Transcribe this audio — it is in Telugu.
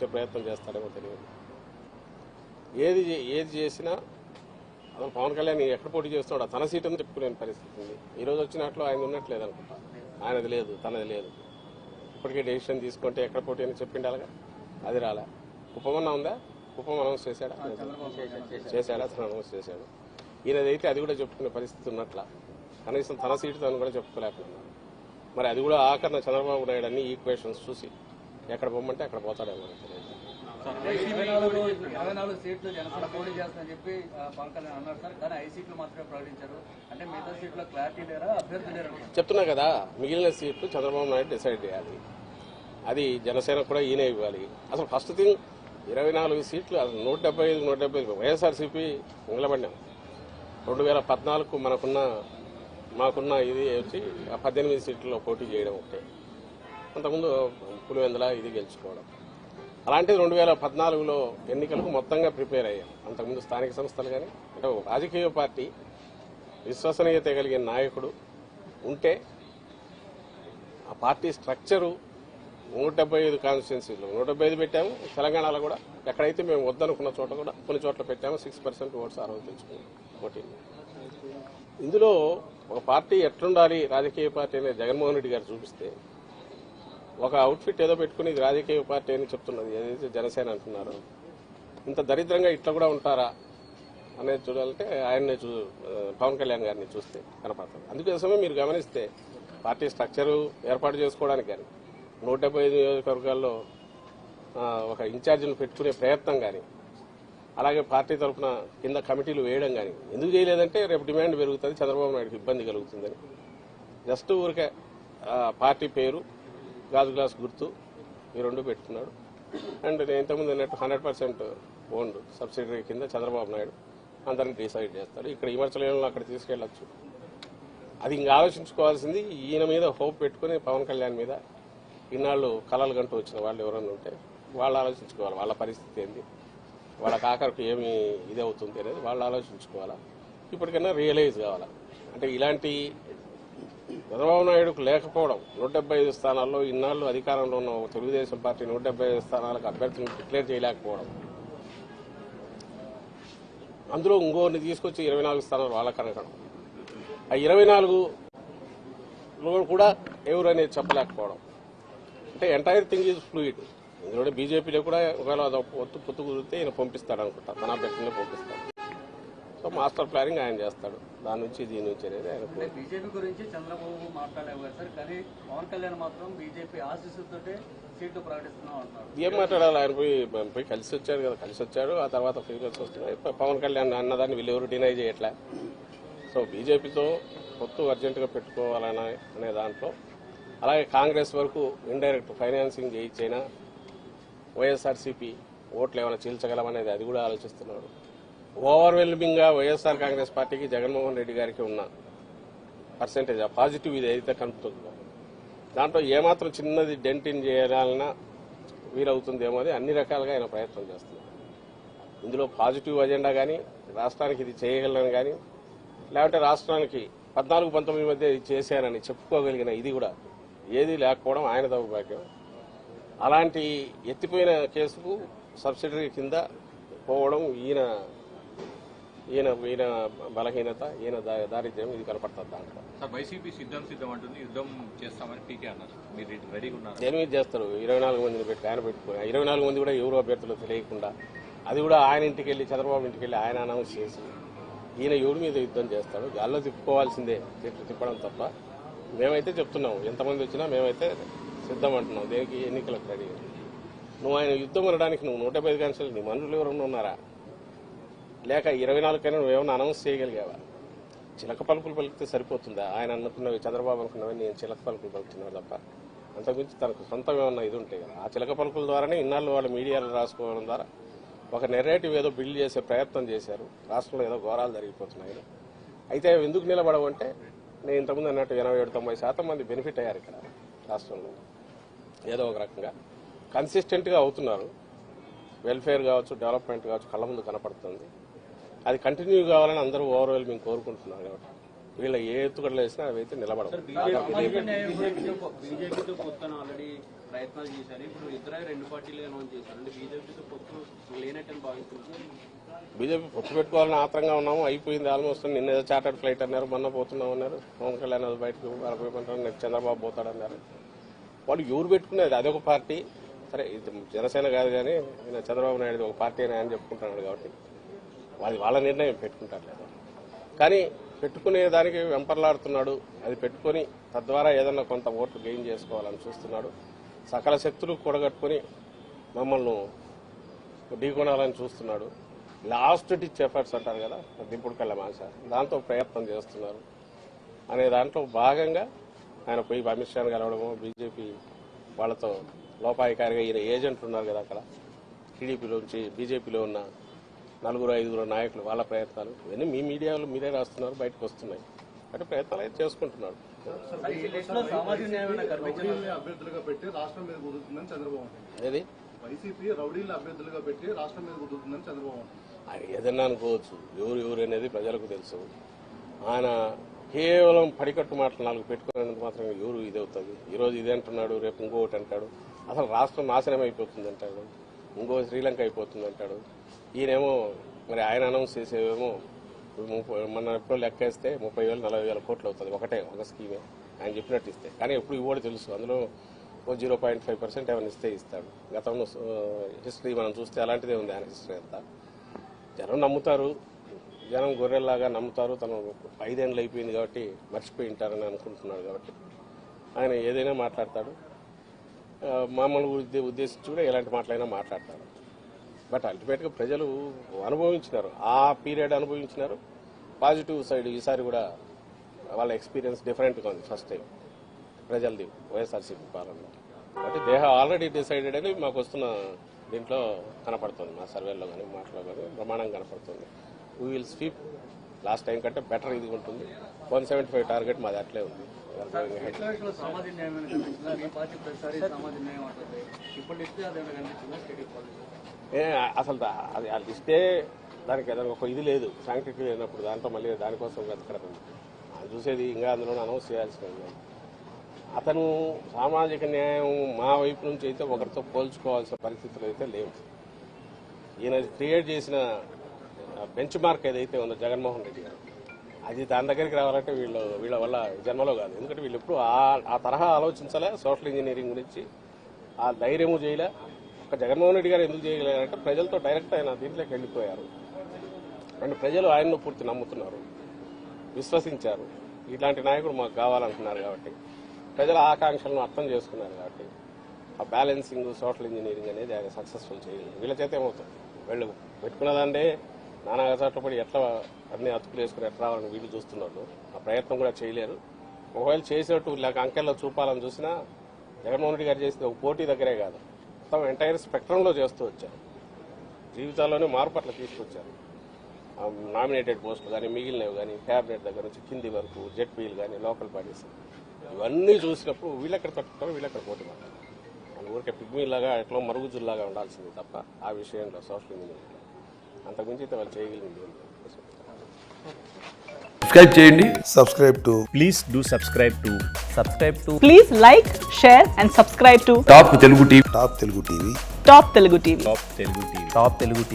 చేసే ప్రయత్నం చేస్తాడేమో తెలియదు. ఏది చేసినా అసలు పవన్ కళ్యాణ్ ఎక్కడ పోటీ చేస్తున్నాడు తన సీట్ అని చెప్పుకునే పరిస్థితి ఉంది. ఈ రోజు వచ్చినట్లు ఆయన ఉన్నట్లేదు అనుకుంటా. ఆయనది లేదు, తనది లేదు. ఇప్పటికే డెసిషన్ తీసుకుంటే ఎక్కడ పోటీ అని చెప్పిండాలిగా, అది రాలే. కుప్పమన్నా ఉందా? కుప్పం అనౌన్స్ చేశాడా? తను అనౌన్స్ చేశాడు. ఈయనదైతే అది కూడా చెప్పుకునే పరిస్థితి ఉన్నట్ల. కనీసం తన సీటు తను కూడా చెప్పుకోలేకపోతున్నాడు. మరి అది కూడా ఆఖరణ చంద్రబాబు నాయుడు అన్ని ఈక్వేషన్స్ చూసి ఎక్కడ పోమంటే అక్కడ పోతాడేమో తెలియదు. 24 సీట్లు జనసేన పోటీ చేస్తానని చెప్పి పవన్ కళ్యాణ్ అన్నారు సార్, కానీ 5 సీట్లు మాత్రమే ప్రకటించారు. అంటే మిగతా సీట్లో క్లారిటీ లేరా, అభ్యర్థి లేరా? చెప్తున్నా కదా, మిగిలిన సీట్లు చంద్రబాబు నాయుడు డిసైడ్ చేయాలి. అది జనసేన కూడా ఈయనే ఇవ్వాలి. అసలు ఫస్ట్ థింగ్ 24 సీట్లు, అసలు 175 వైఎస్ఆర్సీపీ నిలబడినాం. 2014కు మాకున్న ఇది వచ్చి 18 సీట్లలో పోటీ చేయడం ఒకటే. అంతకుముందు పులివెందుల ఇది గెలుచుకోవడం. అలాంటిది 2014లో ఎన్నికలకు మొత్తంగా ప్రిపేర్ అయ్యాం. అంతకుముందు స్థానిక సంస్థలు కానీ అంటే రాజకీయ పార్టీ విశ్వసనీయత కలిగిన నాయకుడు ఉంటే ఆ పార్టీ స్ట్రక్చరు 175 కాన్స్టిట్యున్సీలు 175 పెట్టాము. తెలంగాణలో కూడా ఎక్కడైతే మేము వద్దనుకున్న చోట కూడా కొన్ని చోట్ల పెట్టాము. 6% ఓట్స్ ఆ రోజు తెచ్చుకున్నాం పోటీ. ఇందులో ఒక పార్టీ ఎట్లుండాలి రాజకీయ పార్టీ అనేది జగన్మోహన్ రెడ్డి గారు చూపిస్తే, ఒక అవుట్ఫిట్ ఏదో పెట్టుకుని ఇది రాజకీయ పార్టీ అని చెప్తున్నది ఏదైతే జనసేన అంటున్నారో, ఇంత దరిద్రంగా ఇట్లా కూడా ఉంటారా అనేది చూడాలంటే ఆయన్నే పవన్ కళ్యాణ్ గారిని చూస్తే కనపడుతుంది. అందుకోసమే మీరు గమనిస్తే పార్టీ స్ట్రక్చరు ఏర్పాటు చేసుకోవడానికి కానీ 175 నియోజకవర్గాల్లో ఒక ఇన్ఛార్జిని పెట్టుకునే ప్రయత్నం కానీ, అలాగే పార్టీ తరఫున కింద కమిటీలు వేయడం కానీ ఎందుకు చేయలేదంటే రేపు డిమాండ్ పెరుగుతుంది, చంద్రబాబు నాయుడుకి ఇబ్బంది కలుగుతుందని. జస్ట్ ఊరికే పార్టీ పేరు, గాజు గ్లాస్ గుర్తు ఈ రెండు పెట్టుకున్నాడు. అండ్ నేను ఇంతకుముందు అన్నట్టు 100% ఓన్డ్ సబ్సిడరీ కింద చంద్రబాబు నాయుడు అందరినీ డిసైడ్ చేస్తాడు. ఇక్కడ విమర్శలను అక్కడ తీసుకెళ్లొచ్చు. అది ఇంకా ఆలోచించుకోవాల్సింది ఈయన మీద హోప్ పెట్టుకుని పవన్ కళ్యాణ్ మీద ఇన్నాళ్ళు కలలు గంటూ వచ్చిన వాళ్ళు ఎవరన్నా ఉంటే వాళ్ళు ఆలోచించుకోవాలి. వాళ్ళ పరిస్థితి ఏంది, వాళ్ళకి ఆఖరికి ఏమి ఇది అవుతుంది అనేది వాళ్ళు ఆలోచించుకోవాలా. ఇప్పటికైనా రియలైజ్ కావాలా. అంటే ఇలాంటి చంద్రబాబు నాయుడుకు లేకపోవడం, 175 స్థానాల్లో ఇన్నాళ్ళు అధికారంలో ఉన్న తెలుగుదేశం పార్టీ 175 స్థానాలకు అభ్యర్థులను డిక్లేర్ చేయలేకపోవడం, అందులో ఇంకోరిని తీసుకొచ్చి 24 స్థానాలు వాళ్ళ కనకడం, ఆ 24లో కూడా ఎవరు అనేది చెప్పలేకపోవడం. అంటే ఎంటైర్ థింగ్ ఈజ్ ఫ్లూయిడ్. ఇందులో బీజేపీలో కూడా ఒకవేళ పొత్తు కుదిరితే ఈయన పంపిస్తాడు అనుకుంటా, తన అభ్యర్థులనే పంపిస్తాడు. సో మాస్టర్ ప్లానింగ్ ఆయన చేస్తాడు. దాని నుంచి దీని నుంచి అనేది ఆయన. బీజేపీ గురించి చంద్రబాబు మాట్లాడలేదు సార్, కానీ పవన్ కళ్యాణ్ మాత్రం బీజేపీ ఆశీస్సులతో సీట్లు ప్రకటిస్తున్నాం అంటున్నారు. ఏం మాట్లాడాలి? ఆయన పోయి కలిసి వచ్చాడు కదా, కలిసి వచ్చాడు. ఆ తర్వాత ఫీలింగ్స్ వస్తున్నాయి. పవన్ కళ్యాణ్ అన్నదాన్ని వీళ్ళెవరు డినై చేయట్లే. సో బీజేపీతో పొత్తు అర్జెంటుగా పెట్టుకోవాలనే దాంట్లో, అలాగే కాంగ్రెస్ వరకు ఇండైరెక్ట్ ఫైనాన్సింగ్ చేయించైనా వైఎస్ఆర్సీపీ ఓట్లు ఏమైనా చీల్చగలమనేది అది కూడా ఆలోచిస్తున్నాడు. ఓవర్వెల్మింగ్ గా వైఎస్ఆర్ కాంగ్రెస్ పార్టీకి జగన్మోహన్ రెడ్డి గారికి ఉన్న పర్సెంటేజ్ ఆ పాజిటివ్ ఇది అయితే కనుపుతుందో దాంట్లో ఏమాత్రం చిన్నది డెంటిన్ చేయాలన్నా వీలవుతుందేమో అని అన్ని రకాలుగా ఆయన ప్రయత్నం చేస్తున్నారు. ఇందులో పాజిటివ్ అజెండా కానీ, రాష్ట్రానికి ఇది చేయగలను కానీ, లేకపోతే రాష్ట్రానికి 14-19 మధ్య ఇది చేశానని చెప్పుకోగలిగిన ఇది కూడా ఏది లేకపోవడం ఆయన దౌర్భాగ్యం. అలాంటి ఎత్తిపోయిన కేసుకు సబ్సిడరీ కింద పోవడం ఈయన బలహీనత, ఈయన దారిద్ర్యం ఇది కనపడుతుంది దాంట్లో. వైసీపీ సిద్ధం అంటుంది, యుద్ధం చేస్తామని పీకే అన్నారు. మీరు రెడీగా ఉన్నారు? దేని మీద చేస్తారు? 24 మందిని పెట్టి ఆయన పెట్టుకుని 24 మంది కూడా ఎవరు అభ్యర్థులు తెలియకుండా, అది కూడా ఆయన ఇంటికి వెళ్ళి చంద్రబాబు ఇంటికి వెళ్ళి ఆయన అనౌన్స్ చేసి ఈయన ఎవరి మీద యుద్ధం చేస్తాడు? గాల్లో తిప్పుకోవాల్సిందే, తిప్పడం తప్ప. మేమైతే చెప్తున్నాం, ఎంతమంది వచ్చినా మేమైతే సిద్ధం అంటున్నాం. దేనికి? ఎన్నికలకు రెడీ. నువ్వు ఆయన యుద్ధం అనడానికి నువ్వు 175 కాన్స్టిట్యూన్సీ నీ మనుషులు ఎవరన్నా ఉన్నారా? లేక 24 కైనా నువ్వేమన్నా అనౌన్స్ చేయగలిగావా? చిలక పలుకులు పలికితే సరిపోతుందా? ఆయన అనుకున్నవి, చంద్రబాబు అనుకున్నవి నేను చిలక పలుకులు పలుకుతున్నాడు తప్ప అంతకుమించి తనకు సొంతం ఏమన్నా ఇది ఉంటాయి కదా. ఆ చిలక పలుకుల ద్వారానే ఇన్నాళ్ళు వాళ్ళు మీడియాలో రాసుకోవడం ద్వారా ఒక నెరేటివ్ ఏదో బిల్డ్ చేసే ప్రయత్నం చేశారు. రాష్ట్రంలో ఏదో ఘోరాలు జరిగిపోతున్నాయి. అయితే ఎందుకు నిలబడవంటే, నేను ఇంతకుముందు అన్నట్టు 87-90% మంది బెనిఫిట్ అయ్యారు ఇక్కడ రాష్ట్రంలో. ఏదో ఒక రకంగా కన్సిస్టెంట్గా అవుతున్నారు. వెల్ఫేర్ కావచ్చు, డెవలప్మెంట్ కావచ్చు కళ్ళ ముందు కనపడుతుంది. అది కంటిన్యూ కావాలని అందరూ ఓవర్వెల్మింగ్ కోరుకుంటున్నారు. కాబట్టి వీళ్ళ ఏ ఎత్తుగడలు వేసినా అవి అయితే నిలబడవు. బీజేపీతో పొత్తున ఆల్రెడీ ప్రయత్నాలు చేశారు. ఇప్పుడు ఇద్దరు 2 పార్టీలు అనౌన్స్ చేశారు. అంటే బీజేపీతో పొత్తు లేనట్టని భావిస్తున్నారు. బీజేపీ పొత్తు పెట్టుకోవాలని ఆత్రంగా ఉన్నాము, అయిపోయింది ఆల్మోస్ట్. నిన్న ఏదో చార్టర్డ్ ఫ్లైట్ అన్నారు, మొన్న పోతున్నాం అన్నారు. పవన్ కళ్యాణ్ అది బయటకు వెళ్ళిపోమంటారు, నెక్స్ట్ చంద్రబాబు పోతాడన్నారు. వాళ్ళు ఎవరు పెట్టుకునేది అదొక పార్టీ. సరే ఇది జనసేన కాదు కానీ ఈయన చంద్రబాబు నాయుడు ఒక పార్టీ అని ఆయన చెప్పుకుంటున్నాడు కాబట్టి వాళ్ళ నిర్ణయం పెట్టుకుంటారు లేదా. కానీ పెట్టుకునే దానికి వెంపర్లాడుతున్నాడు. అది పెట్టుకొని తద్వారా ఏదన్నా కొంత ఓట్లు గెయిన్ చేసుకోవాలని చూస్తున్నాడు. సకల శక్తులు కూడగట్టుకుని మమ్మల్ని ఢీకొనాలని చూస్తున్నాడు. లాస్ట్ డిచ్ ఎఫర్ట్స్ అంటారు కదా, దింపుడు కళ్ళ మాస, దాంతో ప్రయత్నం చేస్తున్నారు అనే దాంట్లో భాగంగా ఆయన పోయి అమిత్ షాను కలవడము, బీజేపీ వాళ్ళతో లోపాయికారిగా ఈయన ఏజెంట్లు ఉన్నారు కదా అక్కడ టీడీపీలోంచి బీజేపీలో ఉన్న 4-5 నాయకులు, వాళ్ళ ప్రయత్నాలు ఇవన్నీ మీ మీడియాలో మీరే రాస్తున్నారు, బయటకు వస్తున్నాయి. అంటే ప్రయత్నాలు అయితే చేసుకుంటున్నాడు. ఈ లిస్టులో సామాజిక న్యాయమైన కనిపించింది. అభ్యర్థులుగా పెట్టి రాష్ట్రం మీద కుదురుతుందని చంద్రబాబు అంటారు. ఏది వైసీపీ రౌడీలను అభ్యర్థులుగా పెట్టి రాష్ట్రం మీద కుదురుతుందని చంద్రబాబు అంటారు. ఆయన ఏదన్నా అనుకోవచ్చు, ఎవరు అనేది ప్రజలకు తెలుసు. ఆయన కేవలం పడికట్టు మాటలు 4 పెట్టుకునేందుకు మాత్రం ఎవరు ఇది అవుతుంది. ఈరోజు ఇది అంటున్నాడు, రేపు ఇంకొకటి అంటాడు. అసలు రాష్ట్రం నాశనం అయిపోతుంది అంటాడు, ఇంకో శ్రీలంక అయిపోతుంది అంటాడు. ఈయనేమో మరి ఆయన అనౌన్స్ చేసేవేమో మన ఎప్పుడో లెక్కేస్తే 30,000-40,000 కోట్లు అవుతుంది ఒక స్కీమే ఆయన చెప్పినట్టు ఇస్తే. కానీ ఎప్పుడు ఇవ్వడు తెలుసు, అందులో 0.5% ఏమైనా ఇస్తే ఇస్తాడు. గతంలో హిస్టరీ మనం చూస్తే అలాంటిదే ఉంది ఆయన హిస్టరీ అంతా. జనం నమ్ముతారు, జనం గొర్రెల్లాగా నమ్ముతారు. తను 5 ఏళ్ళు అయిపోయింది కాబట్టి మర్చిపోయి ఉంటారని అనుకుంటున్నాడు కాబట్టి ఆయన ఏదైనా మాట్లాడతాడు. మామూలు ఉద్దేశించి కూడా ఎలాంటి మాటలైనా మాట్లాడతాడు. బట్ అల్టిమేట్గా ప్రజలు అనుభవించినారు, ఆ పీరియడ్ అనుభవించినారు. పాజిటివ్ సైడ్ ఈసారి కూడా వాళ్ళ ఎక్స్పీరియన్స్ డిఫరెంట్గా ఉంది. ఫస్ట్ టైం ప్రజలది వైఎస్ఆర్సీపీ పాలన అంటే దే హ్యావ్ ఆల్రెడీ డిసైడెడ్ అని మాకు వస్తున్న దీంట్లో కనపడుతుంది. మా సర్వేలో కానీ మాటలో కానీ ప్రమాణం కనపడుతుంది. We will sweep last time కంటే బెటర్ ఇది ఉంటుంది. 175 టార్గెట్ మాది అట్లే ఉంది. సామాజిక న్యాయమైన కనిపించిందా? మీ పార్టీ ప్రతిసారి సామాజిక న్యాయం అంటుంది, ఇప్పుడు ఇస్తే అదేమైనా కనిపించిందా స్టేట్ పాలసీ? అసలు అది అది ఇస్తే దానికి ఏదైనా ఒక ఇది లేదు, శాంక్టిటీ లేనప్పుడు దాంట్లో మళ్ళీ దానికోసం వెతకడం అది చూసేది ఇంకా అందులో అనౌన్స్ చేయాల్సింది. అతను సామాజిక న్యాయం మా వైపు నుంచి అయితే ఒకరితో పోల్చుకోవాల్సిన పరిస్థితులు అయితే లేవు. ఈయన క్రియేట్ చేసిన బెంచ్ మార్క్ ఏదైతే ఉందో జగన్మోహన్ రెడ్డి గారు, అది దాని దగ్గరికి రావాలంటే వీళ్ళ వల్ల జన్మలో కాదు. ఎందుకంటే వీళ్ళు ఎప్పుడు ఆ తరహా ఆలోచించలే. సోషల్ ఇంజనీరింగ్ గురించి ఆ ధైర్యము చేయలే. ఒక జగన్మోహన్ రెడ్డి గారు ఎందుకు చేయగలిగారంటే ప్రజలతో డైరెక్ట్ ఆయన దీంట్లోకి వెళ్ళిపోయారు. అండ్ ప్రజలు ఆయన్ను పూర్తి నమ్ముతున్నారు, విశ్వసించారు. ఇట్లాంటి నాయకుడు మాకు కావాలంటున్నారు కాబట్టి ప్రజల ఆకాంక్షలను అర్థం చేసుకున్నారు కాబట్టి ఆ బ్యాలెన్సింగ్ సోషల్ ఇంజనీరింగ్ అనేది ఆయన సక్సెస్ఫుల్ చేయలేదు. వీళ్ళ చేత ఏమవుతుంది, వీళ్ళు పెట్టుకున్నదంటే నానా చట్టపడి ఎట్లా అన్ని అతుకులు వేసుకుని ఎట్లా రావాలని వీళ్ళు చూస్తున్నారు. ఆ ప్రయత్నం కూడా చేయలేరు. ఒకవేళ చేసేట్టు లేక అంకెల్లో చూపాలని చూసినా జగన్మోహన్ రెడ్డి గారు చేసింది ఒక పోటీ దగ్గరే కాదు, మొత్తం ఎంటైర్ స్పెక్ట్రంలో చేస్తూ వచ్చారు. జీవితాల్లోనే మార్పు అట్లా తీసుకొచ్చారు. నామినేటెడ్ పోస్టులు కానీ మిగిలినవి కానీ క్యాబినెట్ దగ్గర నుంచి కింది వరకు జెడ్పీలు కానీ లోకల్ బాడీస్ ఇవన్నీ చూసినప్పుడు వీళ్ళెక్కడ తట్టుకుంటారు, వీళ్ళెక్కడ పోటీ పడతారు. మన ఊరికే పిగ్మీలాగా ఎట్లా మరుగుజుల్లాగా ఉండాల్సింది తప్ప ఆ విషయంలో సోషల్ ఇంజనీరింగ్ అంతకుమించి అయితే వాళ్ళు చేయగలిగింది. సబ్స్క్రైబ్ చేయండి. Please do subscribe to Please like, share and subscribe to top Telugu TV. Top Telugu TV. Top Telugu TV.